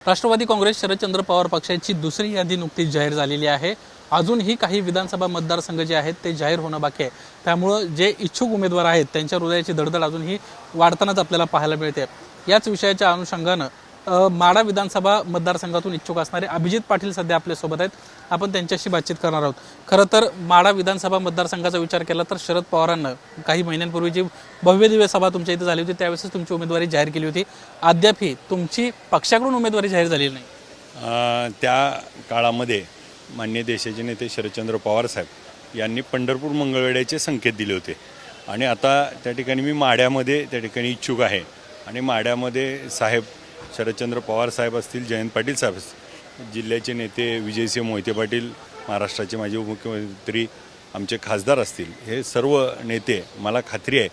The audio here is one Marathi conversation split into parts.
राष्ट्रवादी काँग्रेस शरदचंद्र पवार पक्षाची दुसरी यादी नुकतीच जाहीर झालेली आहे। अजूनही काही विधानसभा मतदारसंघ जे आहेत ते जाहीर होणं बाकी आहे। त्यामुळे जे इच्छुक उमेदवार आहेत त्यांच्या हृदयाची धडधड अजूनही वाढतानाच आपल्याला पाहायला मिळते। याच विषयाच्या अनुषंगाने माढा विधानसभा मतदारसंघातून इच्छुक असणारे अभिजित पाटील सध्या आपल्या सोबत आहेत। आपण त्यांच्याशी बातचीत करणार आहोत। खरं तर माढा विधानसभा मतदारसंघाचा विचार केला तर शरद पवारांना काही महिन्यांपूर्वी जी भव्य दिव्य सभा तुमच्या इथे झाली होती त्यावेळेस तुमची उमेदवारी जाहीर केली होती। अद्यापही तुमची पक्षाकडून उमेदवारी जाहीर झालेली नाही। त्या काळामध्ये माननीय देशाचे नेते शरदचंद्र पवार साहेब यांनी पंढरपूर मंगळवेढ्याचे संकेत दिले होते आणि आता त्या ठिकाणी मी माढ्यामध्ये त्या ठिकाणी इच्छुक आहे आणि माढ्यामध्ये साहेब शरदचंद्र पवार साहेब असतील, जयंत पाटील साहेब असतील, जिल्ह्याचे नेते विजयसिंह मोहिते पाटील, महाराष्ट्राचे माजी उपमुख्यमंत्री आमचे खासदार असतील, हे सर्व नेते मला खात्री आहे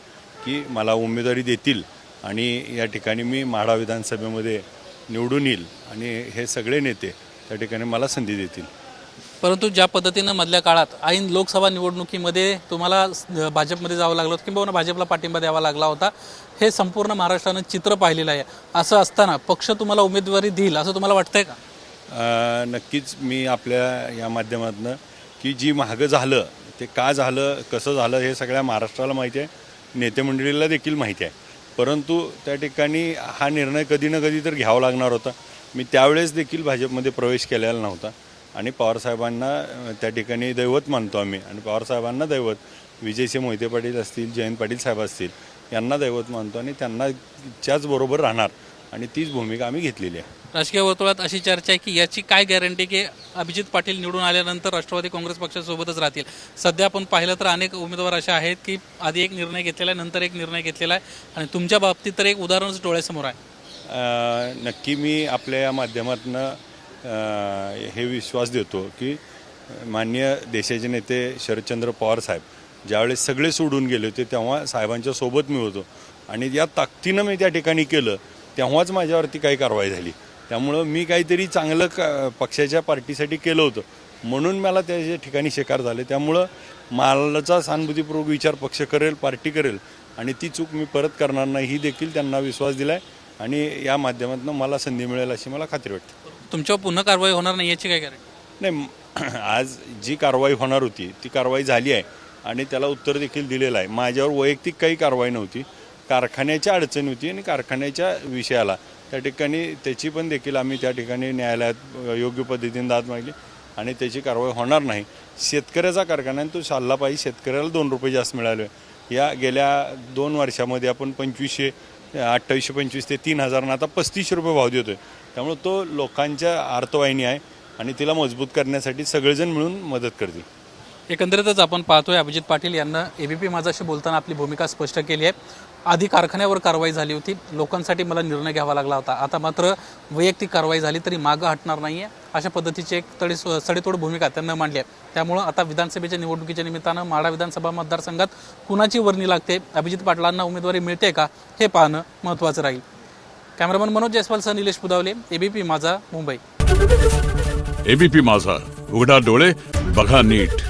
की मला उमेदवारी देतील आणि या ठिकाणी मी माढा विधानसभेमध्ये निवडून येईल आणि हे सगळे नेते त्या ठिकाणी मला संधी देतील। परंतु ज्या पद्धतीने मधल्या काळात ऐन लोकसभा निवडणुकीमध्ये तुम्हाला भाजपमध्ये जावं लागलं किंवा भाजपला पाठिंबा द्यावा लागला होता, हे संपूर्ण महाराष्ट्रानं चित्र पाहिलेलं आहे। असं असताना पक्ष तुम्हाला उमेदवारी देईल असं तुम्हाला वाटतंय का? नक्कीच मी आपल्या या माध्यमातून की जी मागं झालं ते का झालं, कसं झालं हे सगळ्या महाराष्ट्राला माहिती आहे, नेते मंडळीला देखील माहिती आहे। परंतु त्या ठिकाणी हा निर्णय कधी ना कधी तर घ्यावा लागणार होता। मी त्यावेळेस देखील भाजपमध्ये प्रवेश केलेला नव्हता आणि पवारसाहेबांना त्या ठिकाणी दैवत मानतो आम्ही आणि पवारसाहेबांना दैवत विजयसिंह मोहिते पाटील असतील, जयंत पाटील साहेब असतील यांना दैवत मानतो आणि त्यांना त्याचबरोबर राहणार आणि तीच भूमिका आम्ही घेतलेली आहे। राजकीय वर्तुळात अशी चर्चा आहे की याची काय गॅरंटी की अभिजित पाटील निवडून आल्यानंतर राष्ट्रवादी काँग्रेस पक्षासोबतच राहतील? सध्या आपण पाहिलं तर अनेक उमेदवार असे आहेत की आधी एक निर्णय घेतलेला आहे, नंतर एक निर्णय घेतलेला आहे आणि तुमच्या बाबतीत तर एक उदाहरणच डोळ्यासमोर आहे। नक्की मी आपल्या या माध्यमातून हे विश्वास देतो की माननीय देशाचे नेते शरदचंद्र पवार साहेब ज्यावेळेस सगळे सोडून गेले होते तेव्हा साहेबांच्या सोबत मी होतो आणि या ताकदीनं मी त्या ठिकाणी केलं तेव्हाच माझ्यावरती काही कारवाई झाली। त्यामुळं मी काहीतरी चांगलं पक्षाच्या पार्टीसाठी केलं होतं म्हणून मला त्या ठिकाणी शिकार झाले। त्यामुळं मालाचा सहानुभूतीपूर्वक विचार पक्ष करेल, पार्टी करेल आणि ती चूक मी परत करणार नाही ही देखील त्यांना विश्वास दिला आहे आणि या माध्यमातून मला संधी मिळेल अशी मला खात्री वाटते। तुमच्यावर पुन्हा कारवाई होणार नाही याची काय गॅरंटी? नाही, आज जी कारवाई होणार होती ती कारवाई झाली आहे आणि त्याला उत्तर देखील दिलेलं आहे। माझ्यावर वैयक्तिक काही कारवाई नव्हती, कारखान्याच्या अडचणी होती आणि कारखान्याच्या विषयाला त्या ठिकाणी त्याची पण देखील आम्ही त्या ठिकाणी न्यायालयात योग्य पद्धतीने दाद मागली आणि त्याची कारवाई होणार नाही। शेतकऱ्याचा कारखाना तो चालला पाहिजे, शेतकऱ्याला 2 रुपये जास्त मिळाले। या गेल्या 2 वर्षामध्ये आपण 2825 ते 3000 आता 35 रुपये भाव देतोय। त्यामुळे तो लोकांच्या अर्थवाहिनी आहे आणि तिला मजबूत करण्यासाठी सगळेजण मिळून मदत करतील। एकंदरीतच आपण पाहतोय अभिजित पाटील यांना एबीपी माझाशी बोलताना आपली भूमिका स्पष्ट केली आहे। आधी कारखान्यावर कारवाई झाली होती, लोकांसाठी मला निर्णय घ्यावा लागला होता, आता मात्र वैयक्तिक कारवाई झाली तरी मागं हटणार नाही आहे अशा पद्धतीची एक सडेतोड भूमिका त्यांना मांडली आहे। त्यामुळं आता विधानसभेच्या निवडणुकीच्या निमित्तानं माढा विधानसभा मतदारसंघात कुणाची वर्णी लागते, अभिजित पाटलांना उमेदवारी मिळते का हे पाहणं महत्त्वाचं राहील। कॅमेरामन मनोज जयस्वालसह निलेश पुदावले, एबीपी माझा, मुंबई। एबीपी माझा, उघडा डोळे बघा नीट।